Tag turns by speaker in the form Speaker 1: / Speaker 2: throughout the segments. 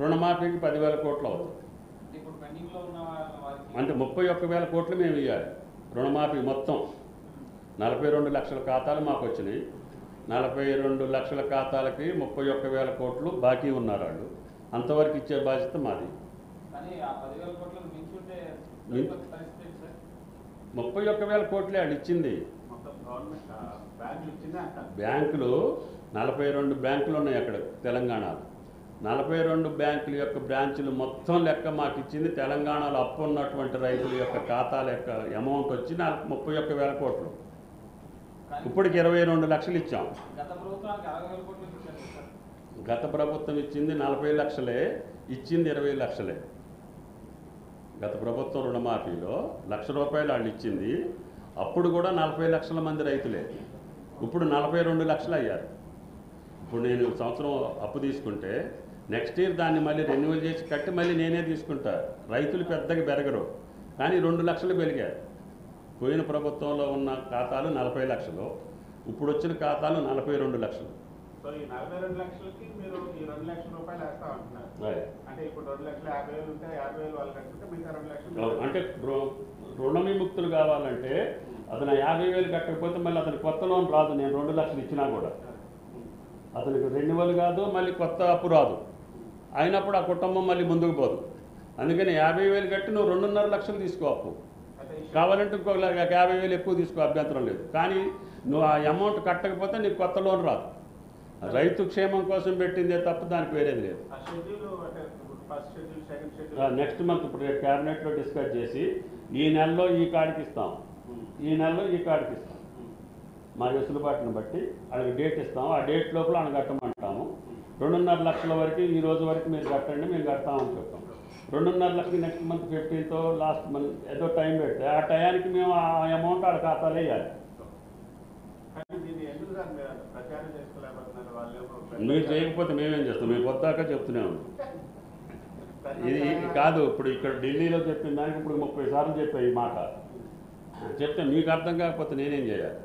Speaker 1: రుణమాఫీకి 10,000 కోట్లు అవుతుంది. అంటే 31,000 కోట్లు మేము ఇవ్వాలి రుణమాఫీ మొత్తం. 42 లక్షల ఖాతాలు మాకు వచ్చినాయి. 42 లక్షల ఖాతాలకి 31,000 కోట్లు బాకీ ఉన్నారు వాళ్ళు. అంతవరకు ఇచ్చే బాధ్యత మాది. 31,000 కోట్లే వాళ్ళు ఇచ్చింది. బ్యాంకులు 42 బ్యాంకులు ఉన్నాయి అక్కడ తెలంగాణలో. 42 బ్యాంకుల యొక్క బ్రాంచులు మొత్తం లెక్క మాకు ఇచ్చింది. తెలంగాణలో అప్పు ఉన్నటువంటి రైతుల యొక్క ఖాతాల యొక్క అమౌంట్ వచ్చి 31,000 కోట్లు. ఇప్పటికి 22 లక్షలు ఇచ్చాం. గత ప్రభుత్వం ఇచ్చింది 40 లక్షలే, ఇచ్చింది 20 లక్షలే. గత ప్రభుత్వం రుణమాఫీలో ₹1,00,000 వాళ్ళు ఇచ్చింది. అప్పుడు కూడా 40 లక్షల మంది రైతులే. ఇప్పుడు 42 లక్షలు అయ్యారు. ఇప్పుడు నేను సంవత్సరం అప్పు తీసుకుంటే నెక్స్ట్ ఇయర్ దాన్ని మళ్ళీ రెన్యువల్ చేసి కట్టి మళ్ళీ నేనే తీసుకుంటా. రైతులు పెద్దగా పెరగరు, కానీ 2 లక్షలు పెరిగారు. పోయిన ప్రభుత్వంలో ఉన్న ఖాతాలు 40 లక్షలు, ఇప్పుడు వచ్చిన ఖాతాలు 42 లక్షలు.
Speaker 2: సో ఈ 42 లక్షలకి మీరు ఈ 2 లక్షల రూపాయలు వేస్తా ఉంటున్నారు. అంటే ఇప్పుడు 2,50,000 ఉంటే 50,000 వాళ్ళు కట్టుకుంటే మిగతా 2 లక్షలు.
Speaker 1: అంటే రుణ విముక్తులు కావాలంటే అతను 50,000 కట్టకపోతే మళ్ళీ అతను కొత్త లోన్ రాదు. నేను 2 లక్షలు ఇచ్చినా కూడా అతనికి రెన్యువల్ కాదు, మళ్ళీ కొత్త అప్పు రాదు. అయినప్పుడు ఆ కుటుంబం మళ్ళీ ముందుకు పోదు. అందుకని 50,000 కట్టి నువ్వు 2.5 లక్షలు తీసుకో అప్పు. కావాలంటే ఇంకో 50,000 ఎక్కువ తీసుకో, అభ్యంతరం లేదు. కానీ నువ్వు ఆ అమౌంట్ కట్టకపోతే నీకు కొత్త లోన్ రాదు. రైతు క్షేమం కోసం పెట్టిందే తప్ప దానికి వేరేది లేదు. నెక్స్ట్ మంత్ ఇప్పుడు క్యాబినెట్లో డిస్కస్ చేసి ఈ నెలలో ఈ కాడికి ఇస్తాం, ఈ నెలలో ఈ కాడికి ఇస్తాం. మా వెసులుబాటును బట్టి వాళ్ళకి డేట్ ఇస్తాము. ఆ డేట్ లోపల ఆయన కట్టమంటాము. 2.5 లక్షల వరకు ఈ రోజు వరకు మీరు కట్టండి, మేము కడతామని చెప్తాం. 2.5 లక్షలకి next month 15th last month ఏదో టైం పెడితే ఆ టయానికి మేము ఆ అమౌంట్ వాళ్ళ ఖాతాలో వేయాలి. మీరు చేయకపోతే మేమేం చేస్తాం? మేము పొద్దాకా చెప్తూనే ఉన్నాం. ఇది కాదు, ఇప్పుడు ఇక్కడ ఢిల్లీలో చెప్పిన దానికి ఇప్పుడు 30 సార్లు చెప్పాయి ఈ మాట. చెప్తే మీకు అర్థం కాకపోతే నేనేం చేయాలి?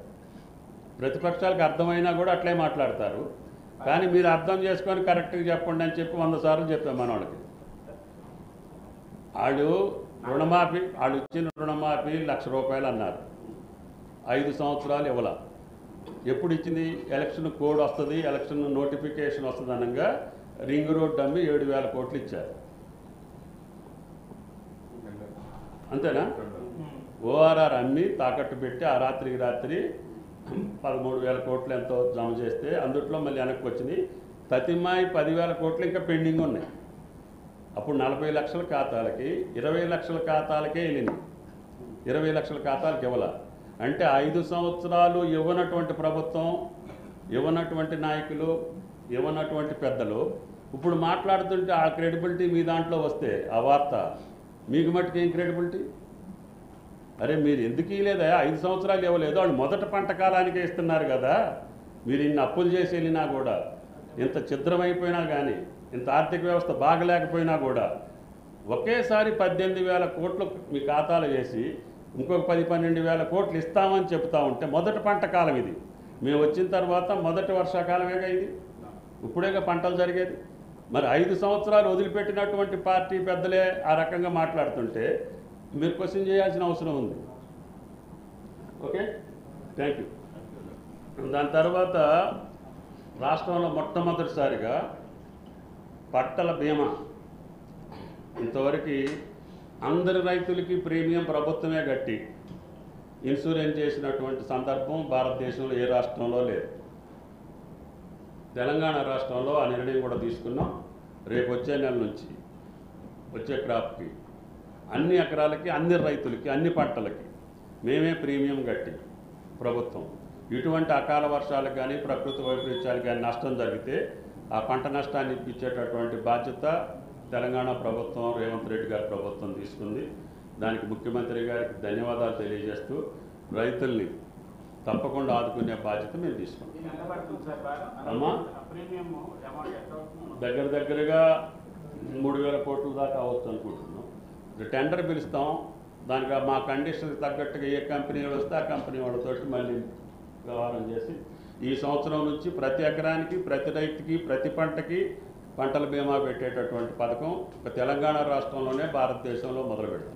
Speaker 1: ప్రతిపక్షాలకు అర్థమైనా కూడా అట్లే మాట్లాడతారు. కానీ మీరు అర్థం చేసుకొని కరెక్ట్గా చెప్పండి అని చెప్పి 100 సార్లు చెప్పాం మన వాళ్ళకి. వాళ్ళు రుణమాఫీ, వాళ్ళు ఇచ్చిన రుణమాఫీ ₹1,00,000 అన్నారు. 5 సంవత్సరాలు ఇవ్వాల. ఎప్పుడు ఇచ్చింది? ఎలక్షన్ కోడ్ వస్తుంది, ఎలక్షన్ నోటిఫికేషన్ వస్తుంది అనగా రింగ్ రోడ్ అమ్మి 7,000 కోట్లు ఇచ్చారు. అంతేనా? ఓఆర్ఆర్ అమ్మి తాకట్టు పెట్టి ఆ రాత్రికి రాత్రి 13,000 కోట్లు ఎంతో జమ చేస్తే అందుట్లో మళ్ళీ వెనక్కి వచ్చింది. తతిమాయి 10,000 కోట్లు ఇంకా పెండింగ్ ఉన్నాయి. అప్పుడు 40 లక్షల ఖాతాలకి 20 లక్షల ఖాతాలకే వెళ్ళినాయి. 20 లక్షల ఖాతాలకు ఇవ్వాల. అంటే 5 సంవత్సరాలు ఇవ్వనటువంటి ప్రభుత్వం, ఇవ్వనటువంటి నాయకులు, ఇవ్వనటువంటి పెద్దలు ఇప్పుడు మాట్లాడుతుంటే ఆ క్రెడిబిలిటీ మీ దాంట్లో వస్తే ఆ వార్త మీకు మట్టుకు ఏం క్రెడిబిలిటీ? అరే మీరు ఎందుకు ఇవ్వలేదా? 5 సంవత్సరాలు ఇవ్వలేదు. వాళ్ళు మొదటి పంట కాలానికే ఇస్తున్నారు కదా. మీరు ఇన్ని అప్పులు చేసి వెళ్ళినా కూడా, ఇంత ఛిద్రమైపోయినా కానీ, ఇంత ఆర్థిక వ్యవస్థ బాగలేకపోయినా కూడా ఒకేసారి 18,000 కోట్లు మీ ఖాతాలో వేసి ఇంకొక 10-12,000 కోట్లు ఇస్తామని చెప్తా ఉంటే మొదటి పంట కాలం ఇది. మేము వచ్చిన తర్వాత మొదటి వర్షాకాలమేగా ఇది. ఇప్పుడేగా పంటలు జరిగేది. మరి 5 సంవత్సరాలు వదిలిపెట్టినటువంటి పార్టీ పెద్దలే ఆ రకంగా మాట్లాడుతుంటే మీరు క్వశ్చన్ చేయాల్సిన అవసరం ఉంది. Okay, thank you. దాని తర్వాత రాష్ట్రంలో మొట్టమొదటిసారిగా పంటల బీమా. ఇంతవరకు అందరి రైతులకి ప్రీమియం ప్రభుత్వమే కట్టి ఇన్సూరెన్స్ చేసినటువంటి సందర్భం భారతదేశంలో ఏ రాష్ట్రంలో లేదు. తెలంగాణ రాష్ట్రంలో ఆ నిర్ణయం కూడా తీసుకున్నాం. రేపు వచ్చే నెల నుంచి వచ్చే క్రాప్కి అన్ని ఎకరాలకి, అన్ని రైతులకి, అన్ని పంటలకి మేమే ప్రీమియం కట్టి ప్రభుత్వం ఇటువంటి అకాల వర్షాలకు కానీ ప్రకృతి వైపరీత్యాలకు కానీ నష్టం జరిగితే ఆ పంట నష్టాన్ని ఇప్పించేటటువంటి బాధ్యత తెలంగాణ ప్రభుత్వం, రేవంత్ రెడ్డి గారి ప్రభుత్వం తీసుకుంది. దానికి ముఖ్యమంత్రి గారికి ధన్యవాదాలు తెలియజేస్తూ రైతుల్ని తప్పకుండా ఆదుకునే బాధ్యత మేము తీసుకుంటాం. అమ్మా దగ్గరగా 3,000 కోట్ల దాకా అవ్వచ్చు అనుకుంటున్నాం. టెండర్ పిలుస్తాం. దానికి మా కండిషన్కి తగ్గట్టుగా ఏ కంపెనీ వస్తే ఆ కంపెనీ వాళ్ళతో మళ్ళీ వ్యవహారం చేసి ఈ సంవత్సరం నుంచి ప్రతి ఎకరానికి, ప్రతి రైతుకి, ప్రతి పంటకి పంటల బీమా పెట్టేటటువంటి పథకం ఒక తెలంగాణ రాష్ట్రంలోనే భారతదేశంలో మొదలు పెడతాం.